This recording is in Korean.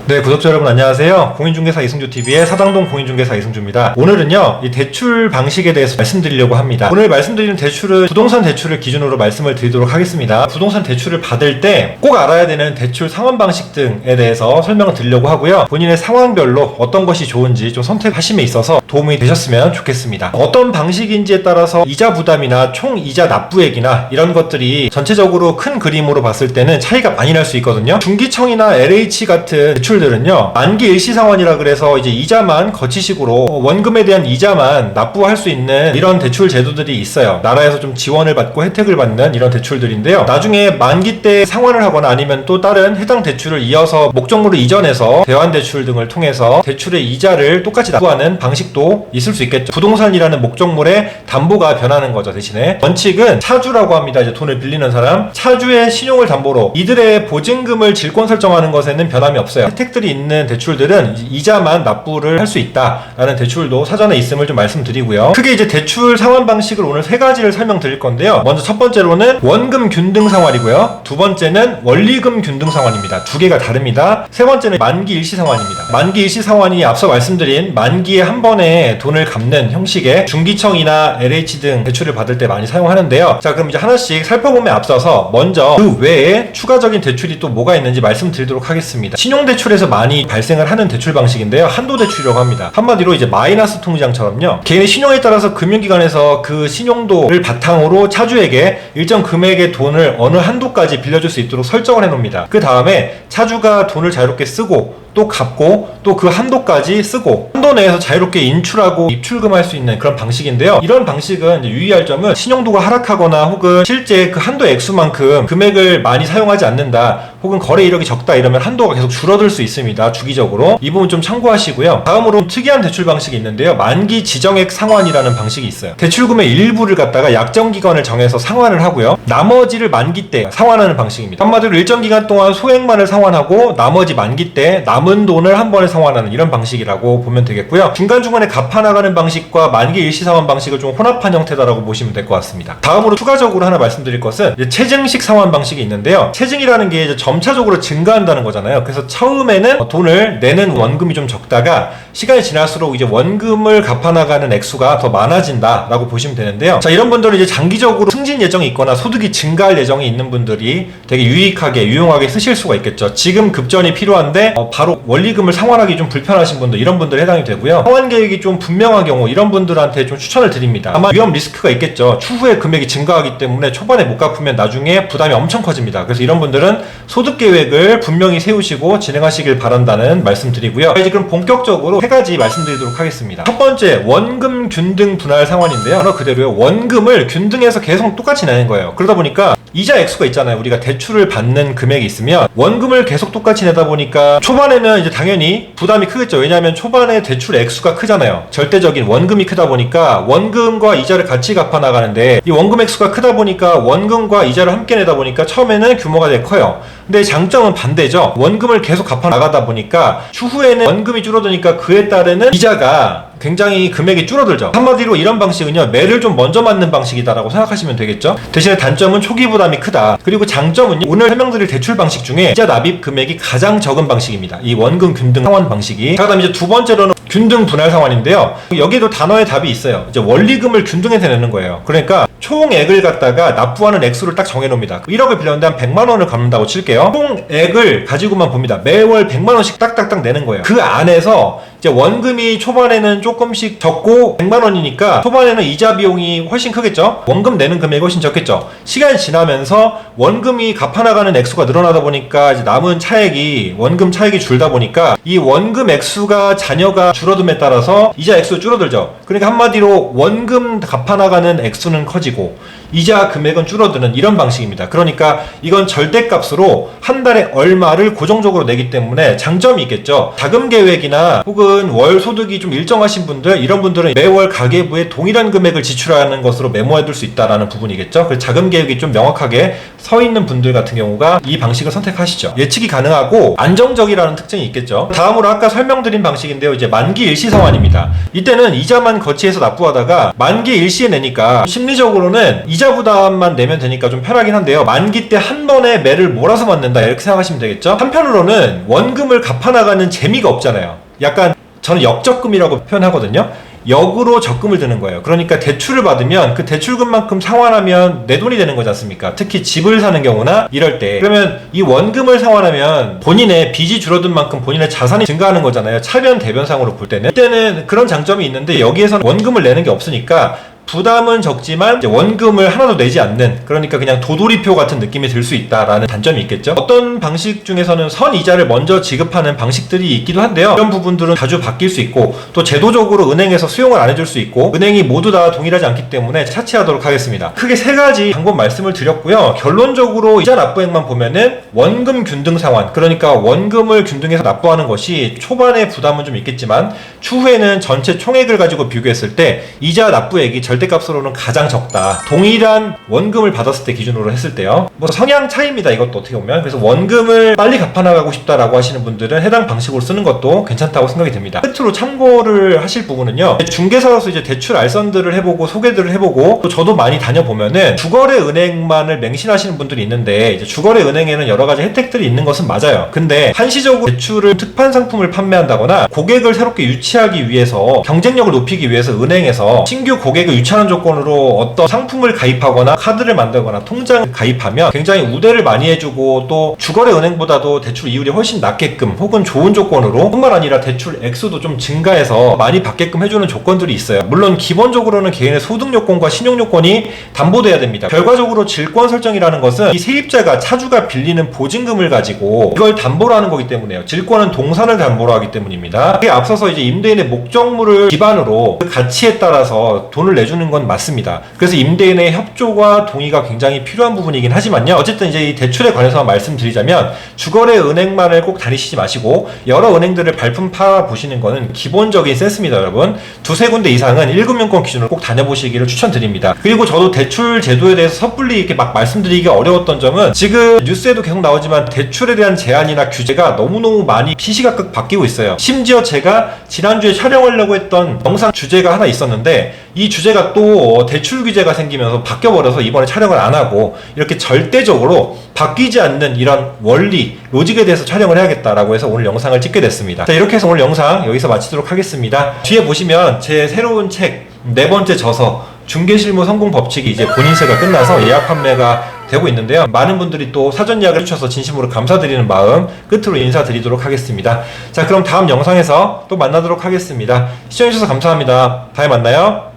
네, 구독자 여러분 안녕하세요. 공인중개사 이승주TV의 사당동 공인중개사 이승주입니다. 오늘은요, 이 대출 방식에 대해서 말씀드리려고 합니다. 오늘 말씀드리는 대출은 부동산 대출을 기준으로 말씀을 드리도록 하겠습니다. 부동산 대출을 받을 때 꼭 알아야 되는 대출 상환 방식 등에 대해서 설명을 드리려고 하고요. 본인의 상황별로 어떤 것이 좋은지 좀 선택하심에 있어서 도움이 되셨으면 좋겠습니다. 어떤 방식인지에 따라서 이자 부담이나 총 이자 납부액이나 이런 것들이 전체적으로 큰 그림으로 봤을 때는 차이가 많이 날 수 있거든요. 중기청이나 LH 같은 대출들은요, 만기 일시상환이라 그래서 이제 이자만 거치식으로 원금에 대한 이자만 납부할 수 있는 이런 대출 제도들이 있어요. 나라에서 좀 지원을 받고 혜택을 받는 이런 대출들인데요. 나중에 만기 때 상환을 하거나 아니면 또 다른 해당 대출을 이어서 목적물을 이전해서 대환대출 등을 통해서 대출의 이자를 똑같이 납부하는 방식도 있을 수 있겠죠. 부동산이라는 목적물의 담보가 변하는 거죠. 대신에 원칙은 차주라고 합니다. 이제 돈을 빌리는 사람, 차주의 신용을 담보로 이들의 보증금을 질권 설정하는 것에는 변함이 없어요. 혜택들이 있는 대출들은 이자만 납부를 할 수 있다라는 대출도 사전에 있음을 좀 말씀드리고요. 크게 이제 대출 상환 방식을 오늘 세 가지를 설명드릴 건데요. 먼저 첫 번째로는 원금 균등 상환이고요. 두 번째는 원리금 균등 상환입니다. 두 개가 다릅니다. 세 번째는 만기 일시 상환입니다. 만기 일시 상환이 앞서 말씀드린 만기에 한 번에 돈을 갚는 형식의 중기청이나 LH 등 대출을 받을 때 많이 사용하는데요. 자, 그럼 이제 하나씩 살펴봄에 앞서서 먼저 그 외에 추가적인 대출이 또 뭐가 있는지 말씀드리도록 하겠습니다. 신용대출에서 많이 발생을 하는 대출 방식인데요. 한도대출이라고 합니다. 한마디로 이제 마이너스 통장처럼요. 개인의 신용에 따라서 금융기관에서 그 신용도를 바탕으로 차주에게 일정 금액의 돈을 어느 한도까지 빌려줄 수 있도록 설정을 해놓습니다. 그 다음에 차주가 돈을 자유롭게 쓰고 또 갚고 또 그 한도까지 쓰고 한도 내에서 자유롭게 인출하고 입출금할 수 있는 그런 방식인데요. 이런 방식은 이제 유의할 점은 신용도가 하락하거나 혹은 실제 그 한도 액수만큼 금액을 많이 사용하지 않는다, 혹은 거래 이력이 적다 이러면 한도가 계속 줄어들 수 있습니다. 주기적으로. 이 부분 좀 참고하시고요. 다음으로 특이한 대출 방식이 있는데요. 만기 지정액 상환이라는 방식이 있어요. 대출금의 일부를 갖다가 약정 기간을 정해서 상환을 하고요. 나머지를 만기 때 상환하는 방식입니다. 한마디로 일정 기간 동안 소액만을 상환하고 나머지 만기 때 남은 돈을 한 번에 상환하는 이런 방식이라고 보면 되겠고요. 중간중간에 갚아나가는 방식과 만기 일시 상환 방식을 좀 혼합한 형태다라고 보시면 될 것 같습니다. 다음으로 추가적으로 하나 말씀드릴 것은 이제 체증식 상환 방식이 있는데요. 체증이라는 게 이제 점차적으로 증가한다는 거잖아요. 그래서 처음에는 돈을 내는 원금이 좀 적다가 시간이 지날수록 이제 원금을 갚아나가는 액수가 더 많아진다라고 보시면 되는데요. 자, 이런 분들은 이제 장기적으로 승진 예정이 있거나 소득이 증가할 예정이 있는 분들이 되게 유익하게 유용하게 쓰실 수가 있겠죠. 지금 급전이 필요한데 바로 원리금을 상환하기 좀 불편하신 분들, 이런 분들 해당이 되고요. 상환 계획이 좀 분명한 경우 이런 분들한테 좀 추천을 드립니다. 아마 위험 리스크가 있겠죠. 추후에 금액이 증가하기 때문에 초반에 못 갚으면 나중에 부담이 엄청 커집니다. 그래서 이런 분들은 소득 계획을 분명히 세우시고 진행하시길 바란다는 말씀드리고요. 이제 그럼 본격적으로 세 가지 말씀드리도록 하겠습니다. 첫 번째, 원금 균등 분할 상환인데요. 바로 그대로요. 원금을 균등해서 계속 똑같이 내는 거예요. 그러다 보니까 이자 액수가 있잖아요. 우리가 대출을 받는 금액이 있으면 원금을 계속 똑같이 내다 보니까 초반에는 이제 당연히 부담이 크겠죠. 왜냐하면 초반에 대출 액수가 크잖아요. 절대적인 원금이 크다 보니까 원금과 이자를 같이 갚아 나가는데, 이 원금 액수가 크다 보니까 원금과 이자를 함께 내다 보니까 처음에는 규모가 되게 커요. 근데 장점은 반대죠. 원금을 계속 갚아 나가다 보니까 추후에는 원금이 줄어드니까 그에 따르는 이자가 굉장히 금액이 줄어들죠. 한마디로 이런 방식은요, 매를 좀 먼저 맞는 방식이다라고 생각하시면 되겠죠. 대신에 단점은 초기 부담이 크다. 그리고 장점은요, 오늘 설명드릴 대출 방식 중에 이자 납입 금액이 가장 적은 방식입니다. 이 원금 균등 상환 방식이. 자, 그다음 이제 두 번째로는 균등 분할 상환인데요. 여기도 단어의 답이 있어요. 이제 원리금을 균등해서 내는 거예요. 그러니까 총액을 갖다가 납부하는 액수를 딱 정해놓습니다. 1억을 빌렸는데 한 100만 원을 갚는다고 칠게요. 총액을 가지고만 봅니다. 매월 100만 원씩 딱딱딱 내는 거예요. 그 안에서 이제 원금이 초반에는 조금씩 적고 100만 원이니까 초반에는 이자 비용이 훨씬 크겠죠. 원금 내는 금액이 훨씬 적겠죠. 시간이 지나면서 원금이 갚아나가는 액수가 늘어나다 보니까 이제 남은 차액이, 원금 차액이 줄다 보니까 이 원금 액수가 잔여가 줄어듦에 따라서 이자 액수가 줄어들죠. 그러니까 한마디로 원금 갚아나가는 액수는 커지고 이자 금액은 줄어드는 이런 방식입니다. 그러니까 이건 절대값으로 한 달에 얼마를 고정적으로 내기 때문에 장점이 있겠죠. 자금 계획이나 혹은 월 소득이 좀 일정하신 분들, 이런 분들은 매월 가계부에 동일한 금액을 지출하는 것으로 메모해둘 수 있다라는 부분이겠죠. 그래서 자금 계획이 좀 명확하게 서 있는 분들 같은 경우가 이 방식을 선택하시죠. 예측이 가능하고 안정적이라는 특징이 있겠죠. 다음으로 아까 설명드린 방식인데요. 이제 만기 일시 상환입니다. 이때는 이자만 거치해서 납부하다가 만기 일시에 내니까 심리적으로는 이자 부담만 내면 되니까 좀 편하긴 한데요. 만기 때 한 번에 매를 몰아서 맞는 않는다 이렇게 생각하시면 되겠죠. 한편으로는 원금을 갚아나가는 재미가 없잖아요. 약간 저는 역적금이라고 표현하거든요. 역으로 적금을 드는 거예요. 그러니까 대출을 받으면 그 대출금만큼 상환하면 내 돈이 되는 거지 않습니까? 특히 집을 사는 경우나 이럴 때. 그러면 이 원금을 상환하면 본인의 빚이 줄어든 만큼 본인의 자산이 증가하는 거잖아요. 차변 대변상으로 볼 때는. 이때는 그런 장점이 있는데 여기에서는 원금을 내는 게 없으니까 부담은 적지만 이제 원금을 하나도 내지 않는, 그러니까 그냥 도돌이표 같은 느낌이 들 수 있다라는 단점이 있겠죠. 어떤 방식 중에서는 선이자를 먼저 지급하는 방식들이 있기도 한데요. 이런 부분들은 자주 바뀔 수 있고 또 제도적으로 은행에서 수용을 안 해줄 수 있고 은행이 모두 다 동일하지 않기 때문에 차치하도록 하겠습니다. 크게 세 가지 방법 말씀을 드렸고요. 결론적으로 이자 납부액만 보면은 원금 균등 상환, 그러니까 원금을 균등해서 납부하는 것이 초반에 부담은 좀 있겠지만 추후에는 전체 총액을 가지고 비교했을 때 이자 납부액이 절대값으로는 가장 적다. 동일한 원금을 받았을 때 기준으로 했을 때요. 뭐 성향 차이입니다. 이것도 어떻게 보면. 그래서 원금을 빨리 갚아나가고 싶다라고 하시는 분들은 해당 방식으로 쓰는 것도 괜찮다고 생각이 듭니다. 끝으로 참고를 하실 부분은요. 중개사로서 이제 대출 알선들을 해보고 소개들을 해보고 또 저도 많이 다녀보면은 주거래 은행만을 맹신하시는 분들이 있는데 이제 주거래 은행에는 여러 가지 혜택들이 있는 것은 맞아요. 근데 한시적으로 대출을 특판 상품을 판매한다거나 고객을 새롭게 유치하기 위해서 경쟁력을 높이기 위해서 은행에서 신규 고객을 유치하는 조건으로 어떤 상품을 가입하거나 카드를 만들거나 통장을 가입하면 굉장히 우대를 많이 해주고 또 주거래 은행보다도 대출 이율이 훨씬 낮게끔 혹은 좋은 조건으로 뿐만 아니라 대출 액수도 좀 증가해서 많이 받게끔 해주는 조건들이 있어요. 물론 기본적으로는 개인의 소득 요건과 신용 요건이 담보돼야 됩니다. 결과적으로 질권 설정이라는 것은 이 세입자가 차주가 빌리는 보증금을 가지고 이걸 담보로 하는 거기 때문에요. 질권은 동산을 담보로 하기 때문입니다. 그에 앞서서 이제 임대인의 목적물을 기반으로 그 가치에 따라서 돈을 내주는 건 맞습니다. 그래서 임대인의 협조와 동의가 굉장히 필요한 부분이긴 하지만요. 어쨌든 이제 이 대출에 관해서 말씀드리자면 주거래 은행만을 꼭 다니시지 마시고 여러 은행들을 발품 팔아보시는 거는 기본적인 센스입니다, 여러분. 두세 군데 이상은 1금융권 기준으로 꼭 다녀보시기를 추천드립니다. 그리고 저도 대출 제도에 대해서 섣불리 이렇게 막 말씀드리기가 어려웠던 점은 지금 뉴스에도 계속 나오지만 대출에 대한 제한이나 규제가 너무너무 많이 시시각각 바뀌고 있어요. 심지어 제가 지난주에 촬영하려고 했던 영상 주제가 하나 있었는데 이 주제가 또 대출 규제가 생기면서 바뀌어버려서 이번에 촬영을 안 하고 이렇게 절대적으로 바뀌지 않는 이런 원리, 로직에 대해서 촬영을 해야겠다라고 해서 오늘 영상을 찍게 됐습니다. 자, 이렇게 해서 오늘 영상 여기서 마치도록 하겠습니다. 뒤에 보시면 제 새로운 책 4번째 저서 중개실무 성공 법칙이 이제 본인세가 끝나서 예약 판매가 되고 있는데요. 많은 분들이 또 사전 예약을 해주셔서 진심으로 감사드리는 마음 끝으로 인사드리도록 하겠습니다. 자, 그럼 다음 영상에서 또 만나도록 하겠습니다. 시청해주셔서 감사합니다. 다음에 만나요.